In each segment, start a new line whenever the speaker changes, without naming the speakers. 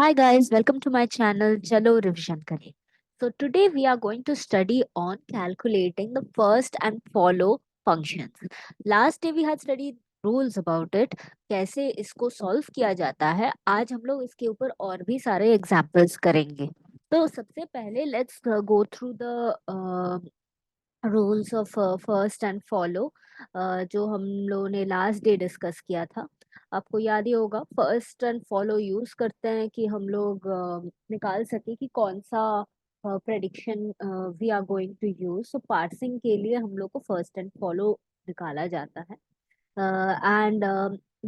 Hi guys, welcome to my channel Chalo Revision Kare. So today we are going to study on calculating the first and follow functions. Last day we had studied rules about it, कैसे इसको solve किया जाता है. आज हम लोग इसके ऊपर और भी सारे examples करेंगे. तो सबसे पहले let's go through the rules of first and follow जो हम लोगों ने लास्ट डे डिस्कस किया था. आपको याद ही होगा फर्स्ट एंड फॉलो यूज करते हैं कि हम लोग निकाल सके कि कौन सा prediction we are going to use. So parsing के लिए हम लोग को फर्स्ट एंड फॉलो निकाला जाता है. एंड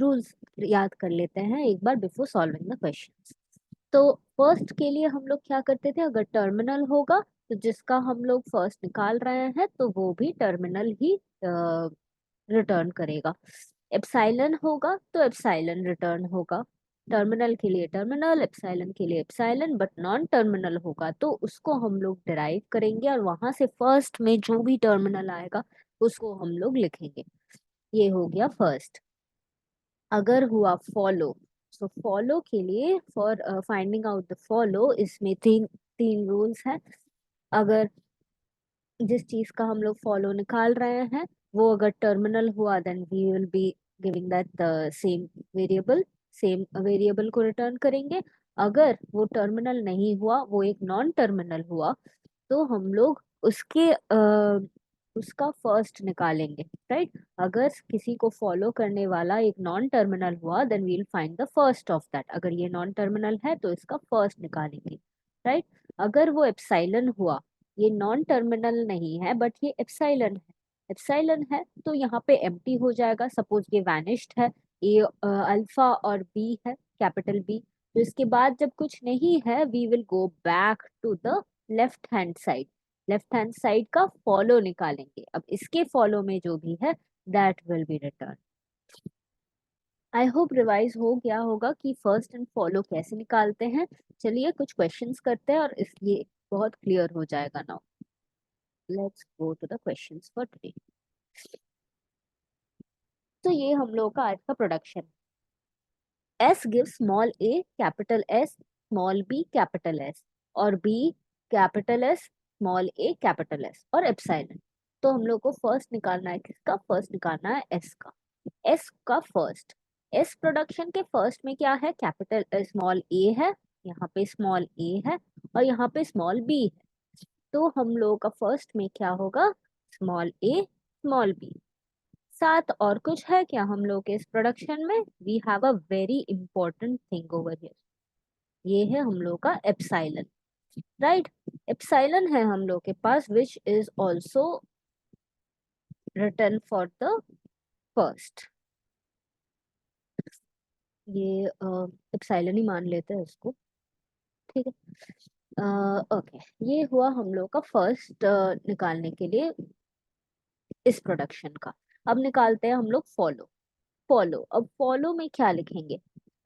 रूल्स याद कर लेते हैं एक बार बिफोर सॉल्विंग द क्वेश्चन. तो फर्स्ट के लिए हम लोग क्या करते थे, अगर टर्मिनल होगा तो जिसका हम लोग फर्स्ट निकाल रहे हैं तो वो भी टर्मिनल ही रिटर्न करेगा. एप्सिलॉन होगा तो एप्सिलॉन रिटर्न होगा. टर्मिनल के लिए टर्मिनल, एप्सिलॉन के लिए एप्सिलॉन. बट नॉन टर्मिनल होगा तो उसको हम लोग डिराइव करेंगे और वहां से फर्स्ट में जो भी टर्मिनल आएगा उसको हम लोग लिखेंगे. ये हो गया फर्स्ट. अगर हुआ फॉलो, सो फॉलो के लिए for finding out the follow इसमें तीन तीन रूल्स हैं. अगर जिस चीज का हम लोग फॉलो निकाल रहे हैं वो अगर टर्मिनल हुआ then we will be giving that same variable, same variable को रिटर्न करेंगे. अगर वो टर्मिनल नहीं हुआ, वो एक नॉन टर्मिनल हुआ, तो हम लोग उसके उसका फर्स्ट निकालेंगे. राइट. अगर किसी को फॉलो करने वाला एक नॉन टर्मिनल हुआ then we will find the first of that. अगर ये नॉन टर्मिनल है तो इसका फर्स्ट निकालेंगे. राइट. अगर वो एप्सिलॉन हुआ, ये नॉन टर्मिनल नहीं है बट ये एप्सिलॉन है, एप्सिलॉन है तो यहाँ पे एम्प्टी हो जाएगा. सपोज ये वैनिश्ड है, ए अल्फा और बी है, कैपिटल बी. तो इसके बाद जब कुछ नहीं है we will go back to the left hand side. Left hand side का फॉलो निकालेंगे. अब इसके फॉलो में जो भी है that will be return. I hope revise हो गया होगा कि फर्स्ट एंड फॉलो कैसे निकालते हैं. चलिए कुछ क्वेश्चंस करते हैं और इसलिए बहुत क्लियर हो जाएगा now. Let's go to the questions for today. तो ये हम लोग का आज का production. S gives small a, capital S, small b, capital S, और B, capital S, small a, capital S और एप्सिलॉन. तो हम लोग को फर्स्ट निकालना है किसका, फर्स्ट निकालना है S का. S का फर्स्ट. S प्रोडक्शन के फर्स्ट में क्या है, कैपिटल स्मॉल a है, यहाँ पे स्मॉल a है और यहाँ पे स्मॉल b है. तो हम लोग का फर्स्ट में क्या होगा, स्मॉल a, स्मॉल b. साथ और कुछ है क्या हम लोग के इस प्रोडक्शन में, we have a very important thing over here. ये है हम लोग का एप्सिलॉन. राइट. एप्सिलॉन है हम लोग के पास which is also return for the first. ये एप्सिलॉन ही मान लेते हैं इसको. ठीक है. ओके. ये हुआ हम लोग का फर्स्ट निकालने के लिए इस प्रोडक्शन का. अब निकालते हैं हम लोग फॉलो. फॉलो, अब फॉलो में क्या लिखेंगे,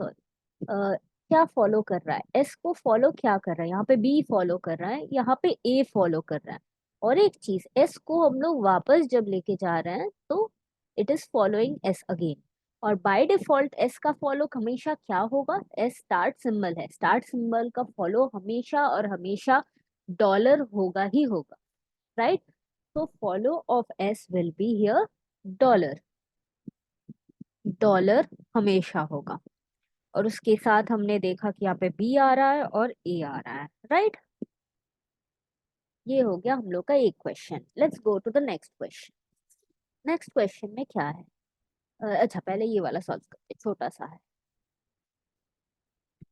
क्या फॉलो कर रहा है, एस को फॉलो क्या कर रहा है, यहाँ पे बी फॉलो कर रहा है, यहाँ पे ए फॉलो कर रहा है. और एक चीज, एस को हम लोग वापस जब लेके जा रहे हैं तो it is following S again. और बाय डिफॉल्ट एस का फॉलो हमेशा क्या होगा, एस स्टार्ट सिंबल है, स्टार्ट सिंबल का फॉलो हमेशा और हमेशा डॉलर होगा ही होगा. राइट. तो follow of S will be here dollar. Dollar हमेशा होगा. और उसके साथ हमने देखा कि यहाँ पे बी आ रहा है और ए आ रहा है. राइट. ये हो गया हम लोग का एक क्वेश्चन. Let's go to the next question. Next question में क्या है, अच्छा पहले ये वाला सॉल्व करते हैं, छोटा सा है.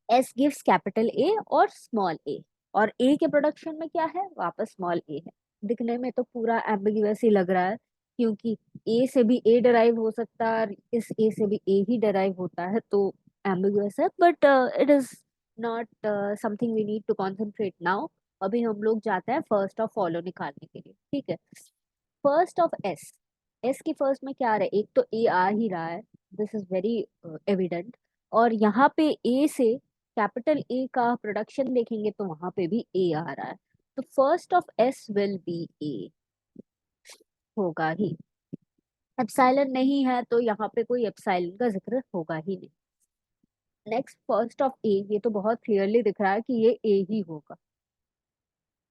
एस गिव्स कैपिटल ए और स्मॉल ए, और ए के प्रोडक्शन में क्या है, वापस स्मॉल ए है. दिखने में तो पूरा एम्बिगुअस ही लग रहा है क्योंकि ए से भी ए डिराइव हो सकता है और इस ए से भी ए ही डिराइव होता है, तो एम्बिगुअस है. But it is not something we need to concentrate now. अभी हम लोग जाते हैं फर्स्ट ऑफ फॉलो निकालने के लिए. ठीक है. First of S. एस की फर्स्ट में क्या आ रहा है, एक तो ए आ ही रहा है, दिस इज वेरी एविडेंट. और यहाँ पे ए से कैपिटल ए का प्रोडक्शन देखेंगे तो वहां पे भी ए आ रहा है. तो first of S will be A, होगा ही. एप्सिलॉन नहीं है तो यहाँ पे कोई एप्सिलॉन का जिक्र होगा ही नहीं. नेक्स्ट फर्स्ट ऑफ ए, ये तो बहुत क्लियरली दिख रहा है कि ये ए ही होगा,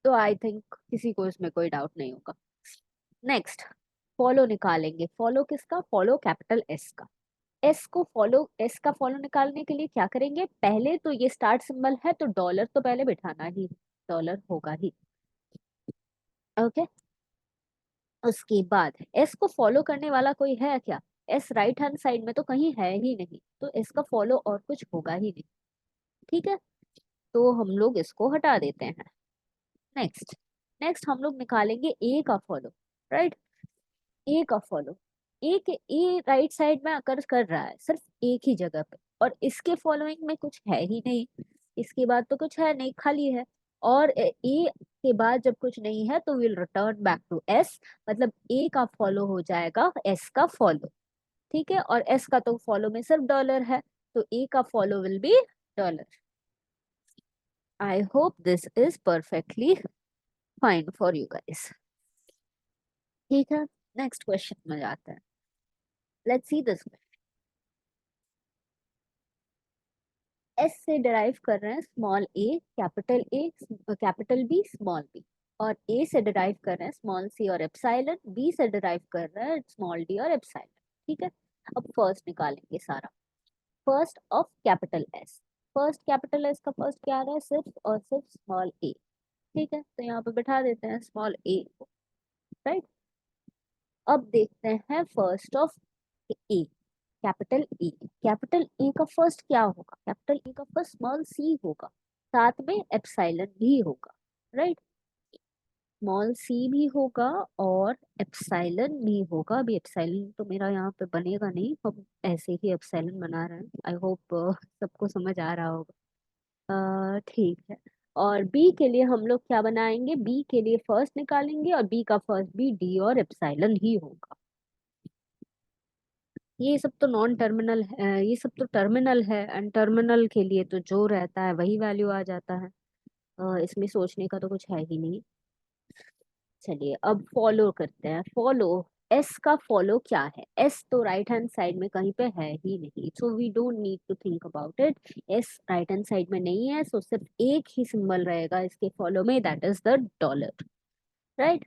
तो आई थिंक किसी को इसमें कोई डाउट नहीं होगा। नेक्स्ट फॉलो निकालेंगे। फॉलो किसका? फॉलो कैपिटल एस का। एस को फॉलो, एस का फॉलो निकालने के लिए क्या करेंगे? पहले तो ये स्टार्ट सिंबल है तो डॉलर तो पहले बिठाना ही, डॉलर होगा ही। ओके, उसके बाद एस को फॉलो करने वाला कोई है क्या? एस राइट हैंड साइड में तो कहीं है ही नहीं, तो एस का फॉलो और कुछ होगा ही नहीं। ठीक है, तो हम लोग इसको हटा देते हैं। नेक्स्ट, नेक्स्ट हम लोग निकालेंगे ए का फॉलो। राइट, ए का फॉलो। ए के, ए राइट साइड में आकर कर रहा है सिर्फ एक ही जगह पे, और इसके फॉलोइंग में कुछ है ही नहीं, इसके बाद तो कुछ है नहीं, खाली है। और ए के बाद जब कुछ नहीं है तो will return back to S, मतलब ए का फॉलो हो जाएगा एस का फॉलो। ठीक है, और एस का तो फॉलो में सिर्फ डॉलर है, तो ए का follow will B dollar. I hope this is perfectly fine for you guys. ठीक है, नेक्स्ट क्वेश्चन में जाते हैं। Let's see this. एस से डिराइव कर रहे हैं स्मॉल ए कैपिटल बी स्मॉल बी, और ए से डिराइव कर रहे हैं स्मॉल सी और एप्सिलॉन, बी से डिराइव कर रहे हैं स्मॉल डी और एप्सिलॉन। ठीक है, अब फर्स्ट निकालेंगे सारा। First of capital S, first capital S का फर्स्ट क्या आ रहा है? सिर्फ और सिर्फ स्मॉल ए। ठीक है, तो यहाँ पे बैठा देते हैं स्मॉल ए को। राइट, अब देखते हैं first of A, capital E. Capital E का फर्स्ट क्या होगा? कैपिटल ई का फर्स्ट स्मॉल सी होगा, साथ में एप्सिलॉन भी होगा। राइट, स्मॉल सी भी होगा और एप्सिलॉन भी होगा। अभी एप्सिलॉन तो मेरा यहाँ पे बनेगा नहीं, हम ऐसे ही एप्सिलॉन बना रहे हैं। आई होप सबको समझ आ रहा होगा। ठीक है, और बी के लिए हम लोग क्या बनाएंगे? बी के लिए फर्स्ट निकालेंगे, और बी का फर्स्ट भी डी और एप्सिलॉन ही होगा। ये सब तो नॉन टर्मिनल है, ये सब तो टर्मिनल है, एंड टर्मिनल के लिए तो जो रहता है वही वैल्यू आ जाता है। इसमें सोचने का तो कुछ है ही नहीं। चलिए अब फॉलो करते हैं। फॉलो, एस का फॉलो क्या है? एस तो राइट हैंड साइड में कहीं पे है ही नहीं, so we don't need to think about it. S right hand side में नहीं है, सो सिर्फ एक ही सिंबल रहेगा इसके फॉलो में, that is the dollar. Right,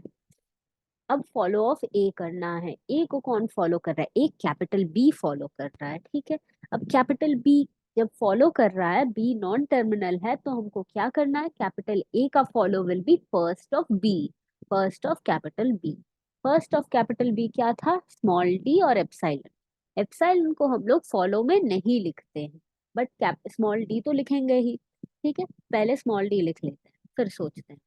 अब फॉलो ऑफ ए करना है। ए को कौन फॉलो कर रहा है? एक कैपिटल बी फॉलो कर रहा है। ठीक है, अब कैपिटल बी जब फॉलो कर रहा है, बी नॉन टर्मिनल है, तो हमको क्या करना है? कैपिटल ए का follow will be first of B, first of capital B. First of capital B क्या था? स्मॉल डी और एप्सिलॉन। एप्सिलॉन को हम लोग फॉलो में नहीं लिखते हैं, बट कैप स्मॉल डी तो लिखेंगे ही। ठीक है, पहले स्मॉल डी लिख लेते हैं, फिर सोचते हैं।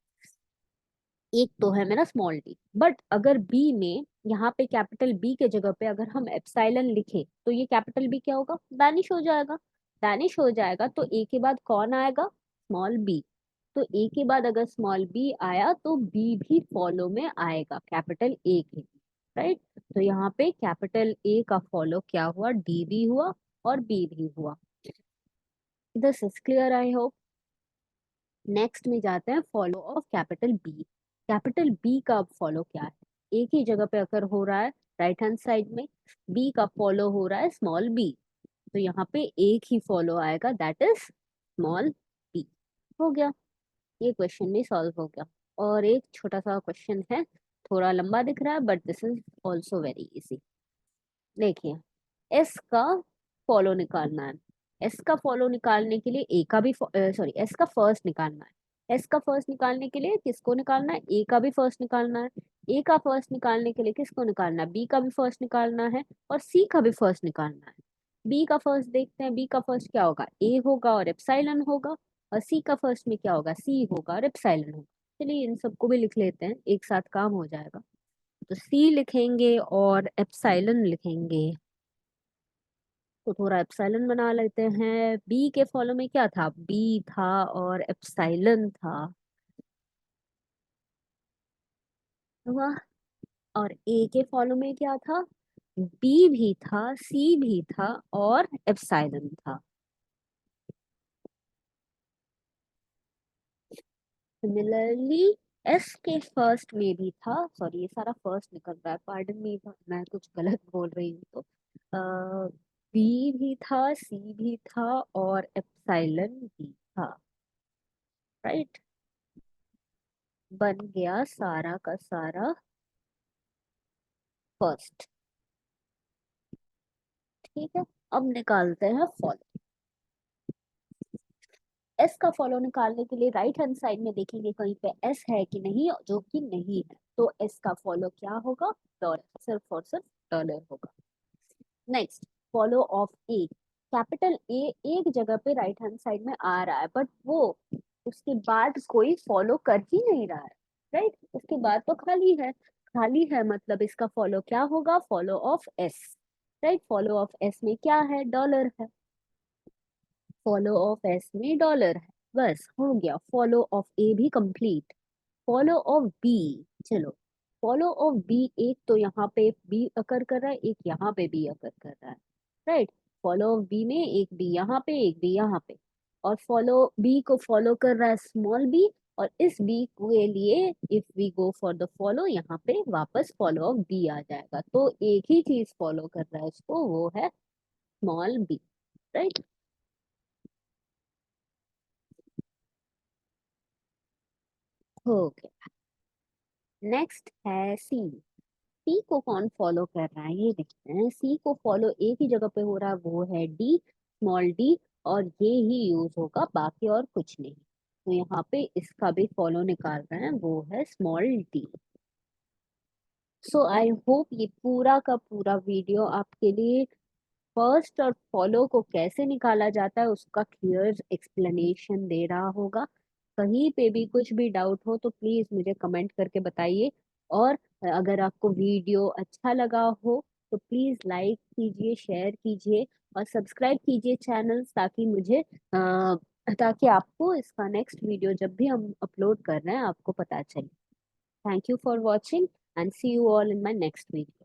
एक तो है मेरा स्मॉल डी, बट अगर बी में, यहाँ पे कैपिटल बी के जगह पे अगर हम एप्सिलॉन लिखे तो ये कैपिटल बी क्या होगा? वैनिश हो जाएगा। वैनिश हो जाएगा तो ए के बाद कौन आएगा? Small B. तो ए के बाद अगर स्मॉल बी आया तो बी भी फॉलो में आएगा कैपिटल ए के। राइट, तो यहाँ पे कैपिटल ए का फॉलो क्या हुआ? डी भी हुआ और बी भी हुआ। This is clear I hope. Next में जाते हैं follow of capital B. Capital B का अब फॉलो क्या है? एक ही जगह पे अगर हो रहा है राइट हैंड साइड में, बी का फॉलो हो रहा है स्मॉल बी, तो यहाँ पे एक ही फॉलो आएगा, दैट इज स्मॉल बी। हो गया, ये क्वेश्चन भी सॉल्व हो गया। और एक छोटा सा क्वेश्चन है, थोड़ा लंबा दिख रहा है but this is also very easy. देखिए, एस का फॉलो निकालना है। एस का फॉलो निकालने के लिए ए का भी, सॉरी, एस का फर्स्ट निकालना है। एस का फर्स्ट निकालने के लिए किसको निकालना है? ए का भी फर्स्ट निकालना है। ए का फर्स्ट निकालने के लिए किसको निकालना है? बी का भी फर्स्ट निकालना है, और सी का भी फर्स्ट निकालना है। बी का फर्स्ट देखते हैं, बी का फर्स्ट क्या होगा? ए होगा और एप्सिलॉन होगा, और सी का फर्स्ट में क्या होगा? सी होगा और एप्सिलॉन होगा। चलिए इन सबको भी लिख लेते हैं, एक साथ काम हो जाएगा। तो सी लिखेंगे और एप्सिलॉन लिखेंगे, तो थोड़ा एप्सिलॉन बना लेते हैं। बी के फॉलो में क्या था? बी था और एप्सिलॉन था। हुआ, और ए के फॉलो में क्या था? बी भी था, सी भी था और एप्सिलॉन था। सिमिलरली एस के फर्स्ट में भी था, सॉरी ये सारा फर्स्ट निकल रहा है, पार्डन मी, मैं कुछ गलत बोल रही हूँ तो। बी भी था, सी भी था और एप्सिलॉन भी था, राइट। बन गया सारा का सारा फर्स्ट। ठीक है, अब निकालते हैं फॉलो। एस का फॉलो निकालने के लिए राइट हैंड साइड में देखेंगे कहीं पे एस है कि नहीं, जो कि नहीं है, तो एस का फॉलो क्या होगा, डॉलर, सिर्फ और सिर्फ डॉलर होगा। Next, follow of A, capital A एक जगह पे राइट हैंड साइड में आ रहा है, बट वो उसके बाद कोई फॉलो कर ही नहीं रहा है, राइट। उसके बाद तो खाली है, खाली है मतलब इसका फॉलो क्या होगा, follow of S, right. Follow of S में क्या है, डॉलर है, फॉलो ऑफ एस में डॉलर है, बस हो गया, फॉलो ऑफ ए भी कंप्लीट। फॉलो ऑफ बी, चलो, फॉलो ऑफ बी, एक तो यहाँ पे बी अकर कर रहा है, एक यहाँ पे बी अकर कर रहा है, राइट। फॉलो ऑफ बी में एक बी यहाँ पे, एक बी यहाँ पे, और फॉलो बी को फॉलो कर रहा है स्मॉल बी, और इस बी के लिए if we go for the follow, यहाँ पे वापस फॉलो ऑफ बी आ जाएगा, तो एक ही चीज फॉलो कर रहा है उसको, वो है स्मॉल बी, राइट। हो गया। नेक्स्ट है सी। सी को कौन फॉलो कर रहा है ये देखते हैं। सी को फॉलो एक ही जगह पे हो रहा है, वो है डी, स्मॉल डी, और ये ही यूज होगा, बाकी और कुछ नहीं, तो यहाँ पे इसका भी फॉलो निकाल रहे हैं, वो है small D. So I hope ये पूरा का पूरा वीडियो आपके लिए फर्स्ट और फॉलो को कैसे निकाला जाता है उसका क्लियर एक्सप्लेनेशन दे रहा होगा। कहीं पे भी कुछ भी डाउट हो तो प्लीज मुझे कमेंट करके बताइए, और अगर आपको वीडियो अच्छा लगा हो तो प्लीज लाइक कीजिए, शेयर कीजिए और सब्सक्राइब कीजिए चैनल, ताकि ताकि आपको इसका नेक्स्ट वीडियो जब भी हम अपलोड कर रहे हैं आपको पता चले। Thank you for watching and see you all in my next video.